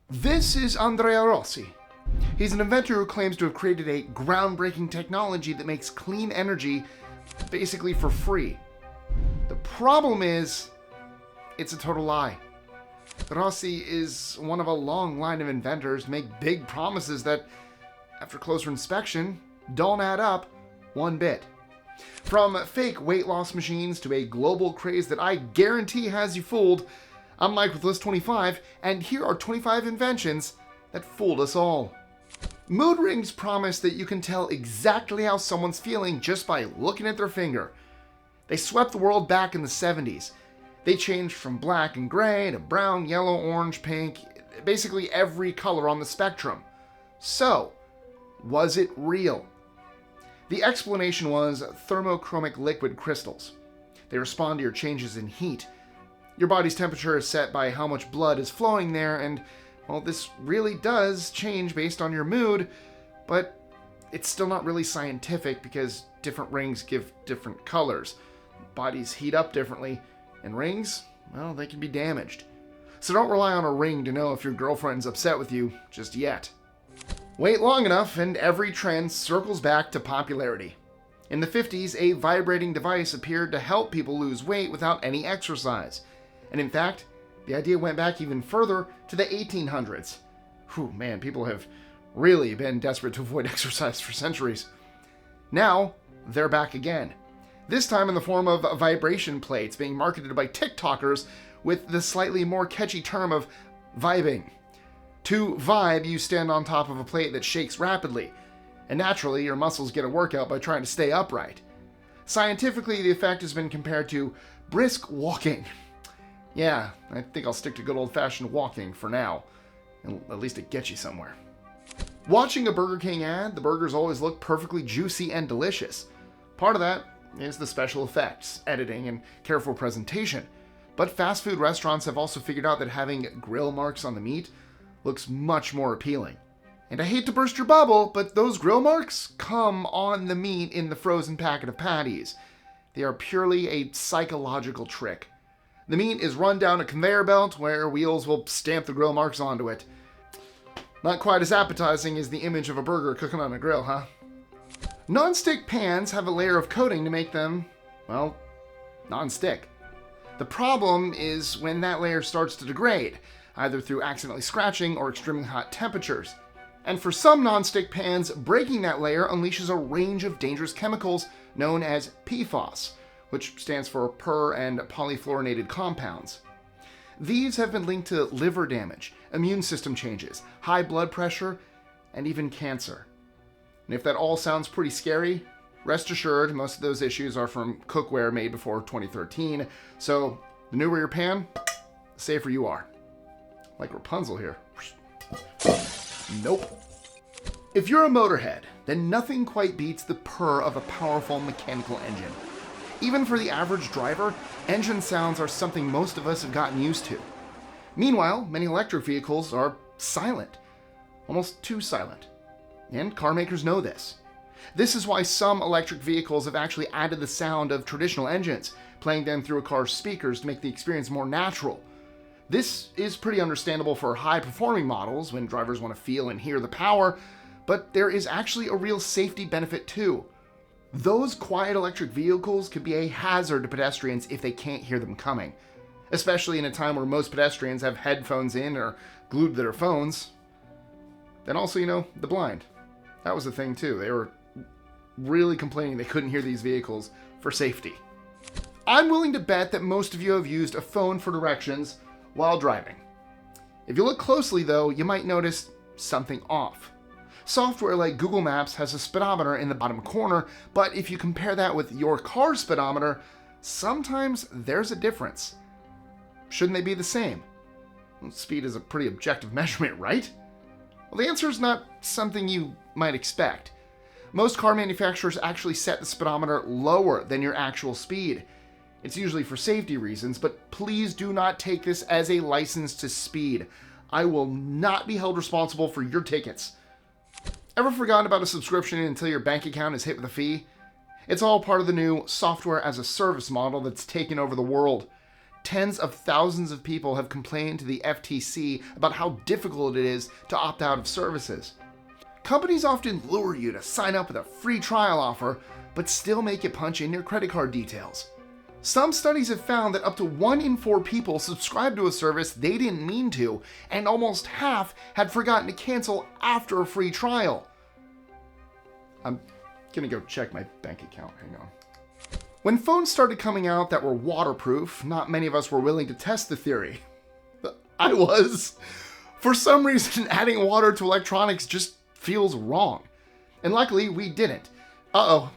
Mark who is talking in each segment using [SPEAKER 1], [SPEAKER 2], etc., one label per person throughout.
[SPEAKER 1] This is Andrea Rossi. He's an inventor who claims to have created a groundbreaking technology that makes clean energy basically for free. The problem is, it's a total lie. Rossi is one of a long line of inventors who make big promises that, after closer inspection, don't add up one bit. From fake weight loss machines to a global craze that I guarantee has you fooled, I'm Mike with List 25, and here are 25 inventions that fooled us all. Mood rings promise that you can tell exactly how someone's feeling just by looking at their finger. They swept the world back in the 70s. They changed from black and gray to brown, yellow, orange, pink, basically every color on the spectrum. So, was it real? The explanation was thermochromic liquid crystals. They respond to your changes in heat. Your body's temperature is set by how much blood is flowing there, and, well, this really does change based on your mood, but it's still not really scientific because different rings give different colors. Bodies heat up differently, and rings, well, they can be damaged. So don't rely on a ring to know if your girlfriend's upset with you just yet. Wait long enough, and every trend circles back to popularity. In the 50s, a vibrating device appeared to help people lose weight without any exercise. And in fact, the idea went back even further to the 1800s. Whew, man, people have really been desperate to avoid exercise for centuries. Now, they're back again. This time in the form of vibration plates being marketed by TikTokers with the slightly more catchy term of vibing. To vibe, you stand on top of a plate that shakes rapidly, and naturally your muscles get a workout by trying to stay upright. Scientifically, the effect has been compared to brisk walking. Yeah, I think I'll stick to good old-fashioned walking for now. At least it gets you somewhere. Watching a Burger King ad, the burgers always look perfectly juicy and delicious. Part of that is the special effects, editing, and careful presentation. But fast food restaurants have also figured out that having grill marks on the meat looks much more appealing. And I hate to burst your bubble, but those grill marks come on the meat in the frozen packet of patties. They are purely a psychological trick. The meat is run down a conveyor belt where wheels will stamp the grill marks onto it. Not quite as appetizing as the image of a burger cooking on a grill, huh? Non-stick pans have a layer of coating to make them, well, non-stick. The problem is when that layer starts to degrade, either through accidentally scratching or extremely hot temperatures. And for some non-stick pans, breaking that layer unleashes a range of dangerous chemicals known as PFAS, which stands for per- and polyfluorinated compounds. These have been linked to liver damage, immune system changes, high blood pressure, and even cancer. And if that all sounds pretty scary, rest assured most of those issues are from cookware made before 2013, so the newer your pan, the safer you are. Like Rapunzel here. Nope. If you're a motorhead, then nothing quite beats the purr of a powerful mechanical engine. Even for the average driver, engine sounds are something most of us have gotten used to. Meanwhile, many electric vehicles are silent. Almost too silent. And car makers know this. This is why some electric vehicles have actually added the sound of traditional engines, playing them through a car's speakers to make the experience more natural. This is pretty understandable for high-performing models when drivers want to feel and hear the power, but there is actually a real safety benefit too. Those quiet electric vehicles could be a hazard to pedestrians if they can't hear them coming, especially in a time where most pedestrians have headphones in or glued to their phones. Then also, the blind. That was a thing too. They were really complaining they couldn't hear these vehicles for safety. I'm willing to bet that most of you have used a phone for directions while driving. If you look closely though, you might notice something off. Software like Google Maps has a speedometer in the bottom corner, but if you compare that with your car's speedometer, sometimes there's a difference. Shouldn't they be the same? Well, speed is a pretty objective measurement, right? Well, the answer is not something you might expect. Most car manufacturers actually set the speedometer lower than your actual speed. It's usually for safety reasons, but please do not take this as a license to speed. I will not be held responsible for your tickets. Ever forgotten about a subscription until your bank account is hit with a fee? It's all part of the new software as a service model that's taken over the world. tens of thousands of people have complained to the FTC about how difficult it is to opt out of services. Companies often lure you to sign up with a free trial offer, but still make you punch in your credit card details. Some studies have found that up to 1 in 4 people subscribe to a service they didn't mean to, and almost half had forgotten to cancel after a free trial. I'm gonna go check my bank account, hang on. When phones started coming out that were waterproof, not many of us were willing to test the theory. I was. For some reason, adding water to electronics just feels wrong. And luckily, we didn't.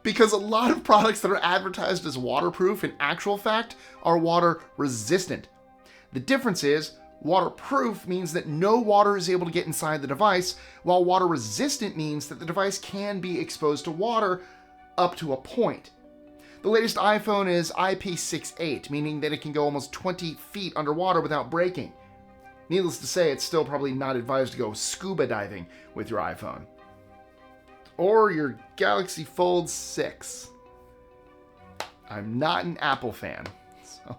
[SPEAKER 1] Because a lot of products that are advertised as waterproof in actual fact are water resistant. The difference is, waterproof means that no water is able to get inside the device, while water resistant means that the device can be exposed to water up to a point. The latest iPhone is IP68, meaning that it can go almost 20 feet underwater without breaking. Needless to say, it's still probably not advised to go scuba diving with your iPhone. Or your Galaxy Fold 6. I'm not an Apple fan. So.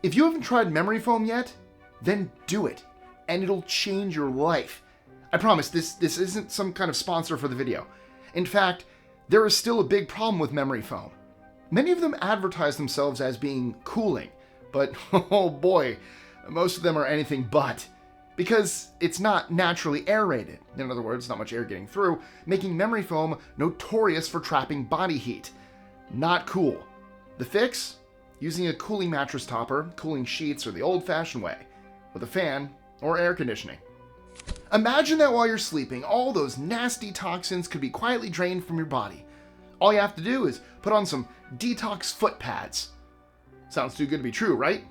[SPEAKER 1] If you haven't tried memory foam yet, then do it, and it'll change your life. I promise, this isn't some kind of sponsor for the video. In fact, there is still a big problem with memory foam. Many of them advertise themselves as being cooling, but oh boy, most of them are anything but. Because it's not naturally aerated, in other words, not much air getting through, making memory foam notorious for trapping body heat. Not cool. The fix? Using a cooling mattress topper, cooling sheets, or the old-fashioned way, with a fan or air conditioning. Imagine that while you're sleeping, all those nasty toxins could be quietly drained from your body. All you have to do is put on some Detox foot pads. Sounds too good to be true, right?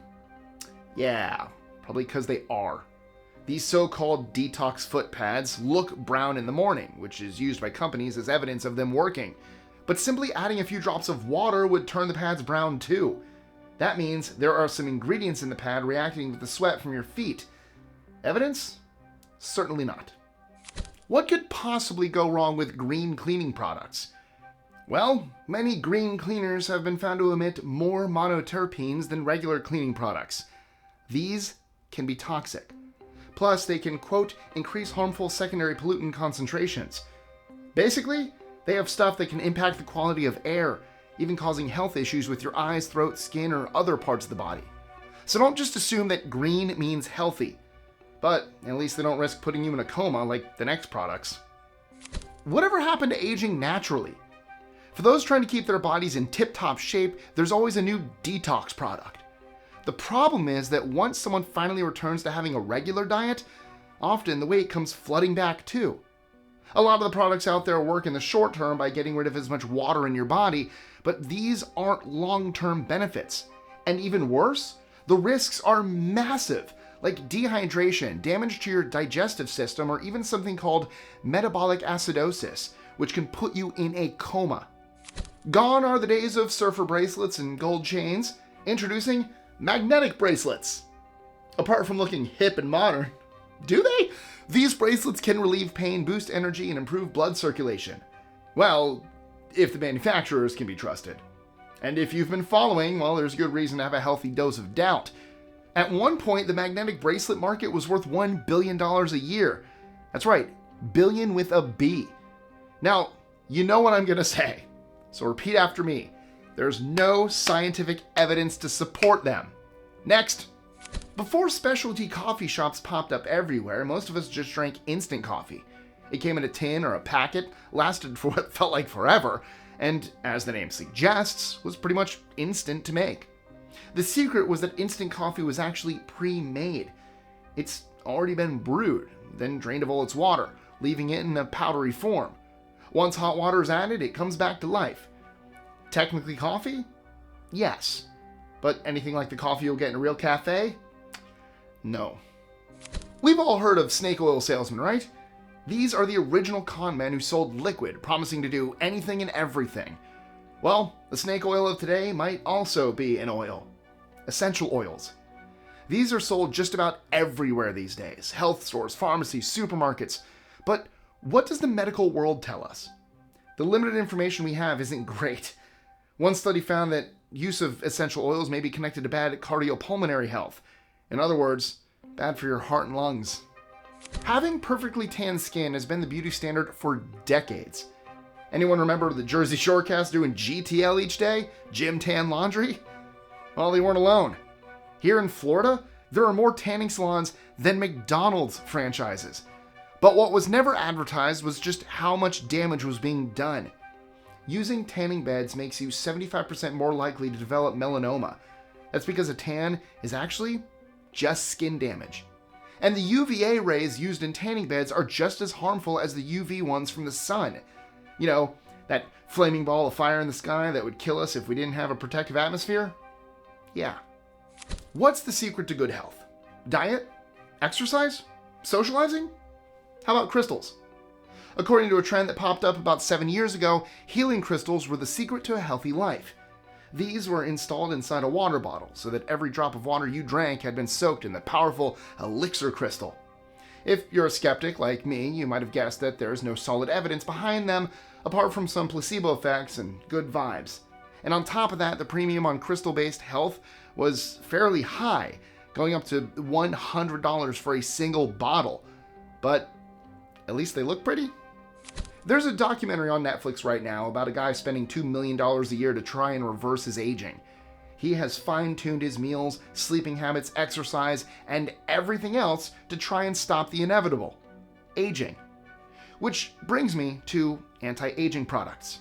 [SPEAKER 1] Yeah, probably because they are. These so-called Detox foot pads look brown in the morning, which is used by companies as evidence of them working. But simply adding a few drops of water would turn the pads brown too. That means there are some ingredients in the pad reacting with the sweat from your feet. Evidence? Certainly not. What could possibly go wrong with green cleaning products? Well, many green cleaners have been found to emit more monoterpenes than regular cleaning products. These can be toxic. Plus, they can, quote, increase harmful secondary pollutant concentrations. Basically, they have stuff that can impact the quality of air, even causing health issues with your eyes, throat, skin, or other parts of the body. So don't just assume that green means healthy. But at least they don't risk putting you in a coma like the next products. Whatever happened to aging naturally? For those trying to keep their bodies in tip-top shape, there's always a new detox product. The problem is that once someone finally returns to having a regular diet, often the weight comes flooding back too. A lot of the products out there work in the short term by getting rid of as much water in your body, but these aren't long-term benefits. And even worse, the risks are massive, like dehydration, damage to your digestive system, or even something called metabolic acidosis, which can put you in a coma. Gone are the days of surfer bracelets and gold chains. Introducing magnetic bracelets. Apart from looking hip and modern, do they? These bracelets can relieve pain, boost energy, and improve blood circulation. Well, if the manufacturers can be trusted. And if you've been following, well, there's good reason to have a healthy dose of doubt. At one point, the magnetic bracelet market was worth $1 billion a year. That's right, billion with a B. Now, you know what I'm gonna say, so repeat after me. There's no scientific evidence to support them. Next. Before specialty coffee shops popped up everywhere, most of us just drank instant coffee. It came in a tin or a packet, lasted for what felt like forever, and, as the name suggests, was pretty much instant to make. The secret was that instant coffee was actually pre-made. It's already been brewed, then drained of all its water, leaving it in a powdery form. Once hot water is added, it comes back to life. Technically coffee? Yes. But anything like the coffee you'll get in a real cafe? No. We've all heard of snake oil salesmen, right? These are the original con men who sold liquid, promising to do anything and everything. Well, the snake oil of today might also be an oil. Essential oils. These are sold just about everywhere these days. Health stores, pharmacies, supermarkets. But what does the medical world tell us? The limited information we have isn't great. One study found that use of essential oils may be connected to bad cardiopulmonary health. In other words, bad for your heart and lungs. Having perfectly tan skin has been the beauty standard for decades. Anyone remember the Jersey Shore cast doing GTL each day? Gym tan laundry? Well, they weren't alone. Here in Florida, there are more tanning salons than McDonald's franchises. But what was never advertised was just how much damage was being done. Using tanning beds makes you 75% more likely to develop melanoma. That's because a tan is actually just skin damage. And the UVA rays used in tanning beds are just as harmful as the UV ones from the sun. You know, that flaming ball of fire in the sky that would kill us if we didn't have a protective atmosphere? Yeah. What's the secret to good health? Diet? Exercise? Socializing? How about crystals? According to a trend that popped up about 7 years ago, healing crystals were the secret to a healthy life. These were installed inside a water bottle so that every drop of water you drank had been soaked in the powerful elixir crystal. If you're a skeptic like me, you might have guessed that there is no solid evidence behind them apart from some placebo effects and good vibes. And on top of that, the premium on crystal-based health was fairly high, going up to $100 for a single bottle. But at least they look pretty. There's a documentary on Netflix right now about a guy spending $2 million a year to try and reverse his aging. He has fine-tuned his meals, sleeping habits, exercise, and everything else to try and stop the inevitable: aging. Which brings me to anti-aging products.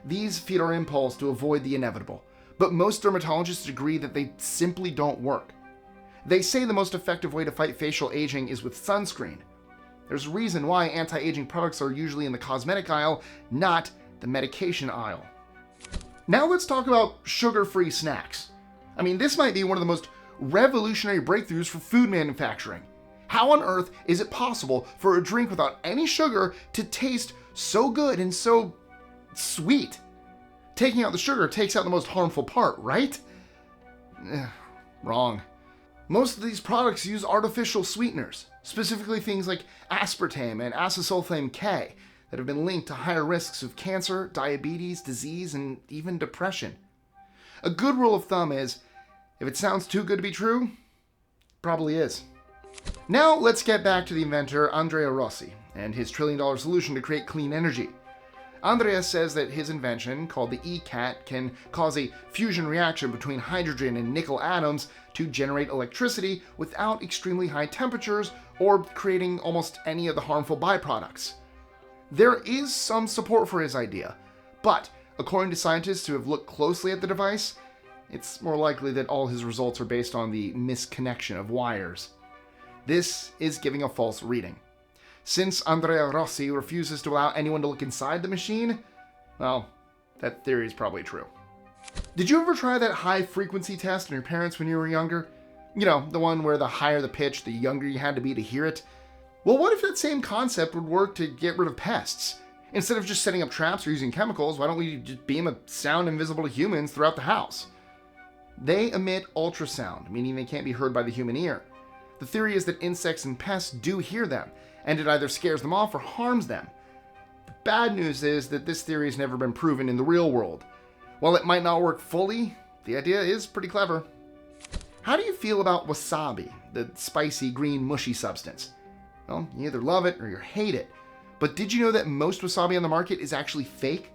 [SPEAKER 1] These feed our impulse to avoid the inevitable, but most dermatologists agree that they simply don't work. They say the most effective way to fight facial aging is with sunscreen. There's a reason why anti-aging products are usually in the cosmetic aisle, not the medication aisle. Now let's talk about sugar-free snacks. I mean, this might be one of the most revolutionary breakthroughs for food manufacturing. How on earth is it possible for a drink without any sugar to taste so good and so sweet? Taking out the sugar takes out the most harmful part, right? Wrong. Most of these products use artificial sweeteners, specifically things like aspartame and acesulfame K, that have been linked to higher risks of cancer, diabetes, disease, and even depression. A good rule of thumb is, if it sounds too good to be true, it probably is. Now let's get back to the inventor Andrea Rossi and his trillion-dollar solution to create clean energy. Andrea says that his invention, called the ECAT, can cause a fusion reaction between hydrogen and nickel atoms to generate electricity without extremely high temperatures or creating almost any of the harmful byproducts. There is some support for his idea, but according to scientists who have looked closely at the device, it's more likely that all his results are based on the misconnection of wires. This is giving a false reading. Since Andrea Rossi refuses to allow anyone to look inside the machine, well, that theory is probably true. Did you ever try that high-frequency test on your parents when you were younger? You know, the one where the higher the pitch, the younger you had to be to hear it? Well, what if that same concept would work to get rid of pests? Instead of just setting up traps or using chemicals, why don't we just beam a sound invisible to humans throughout the house? They emit ultrasound, meaning they can't be heard by the human ear. The theory is that insects and pests do hear them, and it either scares them off or harms them. The bad news is that this theory has never been proven in the real world. While it might not work fully, the idea is pretty clever. How do you feel about wasabi, the spicy green mushy substance? Well, you either love it or you hate it. But did you know that most wasabi on the market is actually fake?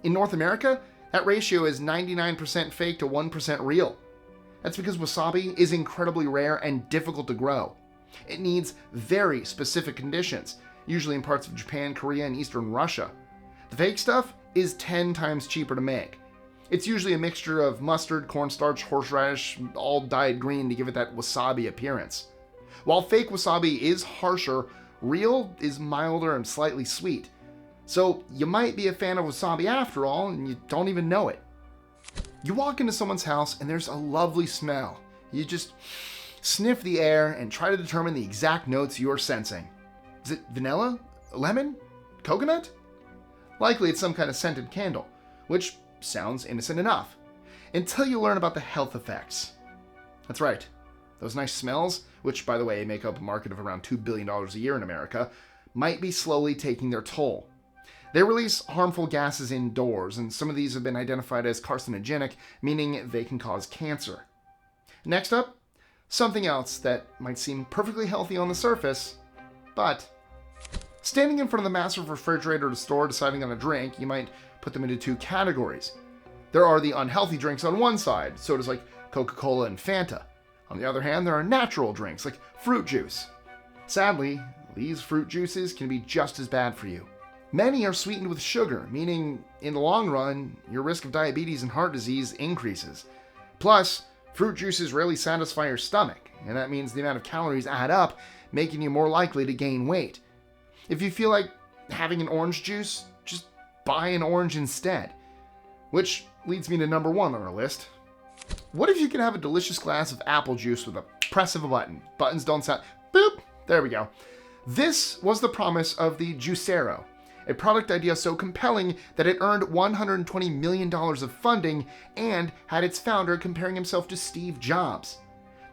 [SPEAKER 1] In North America, that ratio is 99% fake to 1% real. That's because wasabi is incredibly rare and difficult to grow. It needs very specific conditions, usually in parts of Japan, Korea, and Eastern Russia. The fake stuff is 10 times cheaper to make. It's usually a mixture of mustard, cornstarch, horseradish, all dyed green to give it that wasabi appearance. While fake wasabi is harsher, real is milder and slightly sweet. So you might be a fan of wasabi after all, and you don't even know it. You walk into someone's house and there's a lovely smell. You just sniff the air and try to determine the exact notes you're sensing. Is it vanilla? Lemon? Coconut? Likely it's some kind of scented candle, which sounds innocent enough, until you learn about the health effects. That's right. Those nice smells, which by the way make up a market of around $2 billion a year in America, might be slowly taking their toll. They release harmful gases indoors, and some of these have been identified as carcinogenic, meaning they can cause cancer. Next up, something else that might seem perfectly healthy on the surface, but standing in front of the massive refrigerator at a store deciding on a drink, you might put them into two categories. There are the unhealthy drinks on one side, sodas like Coca-Cola and Fanta. On the other hand, there are natural drinks like fruit juice. Sadly, these fruit juices can be just as bad for you. Many are sweetened with sugar, meaning in the long run, your risk of diabetes and heart disease increases. Plus, fruit juices rarely satisfy your stomach, and that means the amount of calories add up, making you more likely to gain weight. If you feel like having an orange juice, just buy an orange instead. Which leads me to number 1 on our list. What if you could have a delicious glass of apple juice with a press of a button? Buttons don't sound... Boop! There we go. This was the promise of the Juicero, a product idea so compelling that it earned $120 million of funding and had its founder comparing himself to Steve Jobs.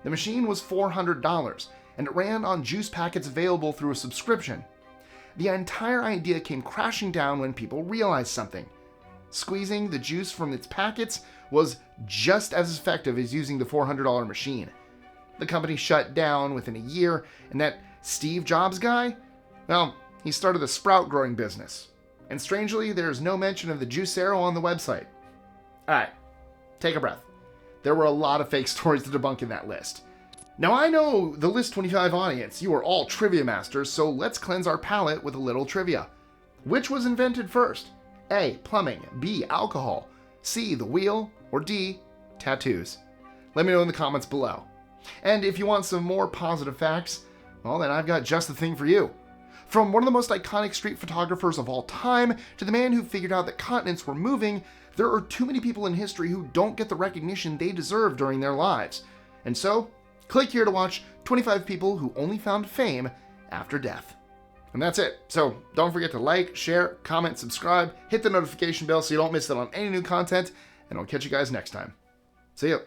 [SPEAKER 1] The machine was $400, and it ran on juice packets available through a subscription. The entire idea came crashing down when people realized something. Squeezing the juice from its packets was just as effective as using the $400 machine. The company shut down within a year, and that Steve Jobs guy, well, he started a sprout growing business. And strangely, there's no mention of the Juicero on the website. Alright, take a breath. There were a lot of fake stories to debunk in that list. Now I know the List 25 audience, you are all trivia masters, so let's cleanse our palate with a little trivia. Which was invented first? A. Plumbing. B. Alcohol. C. The wheel. Or D. Tattoos. Let me know in the comments below. And if you want some more positive facts, well then I've got just the thing for you. From one of the most iconic street photographers of all time to the man who figured out that continents were moving, there are too many people in history who don't get the recognition they deserve during their lives. And so, click here to watch 25 people who only found fame after death. And that's it. So don't forget to like, share, comment, subscribe, hit the notification bell so you don't miss out on any new content, and I'll catch you guys next time. See ya.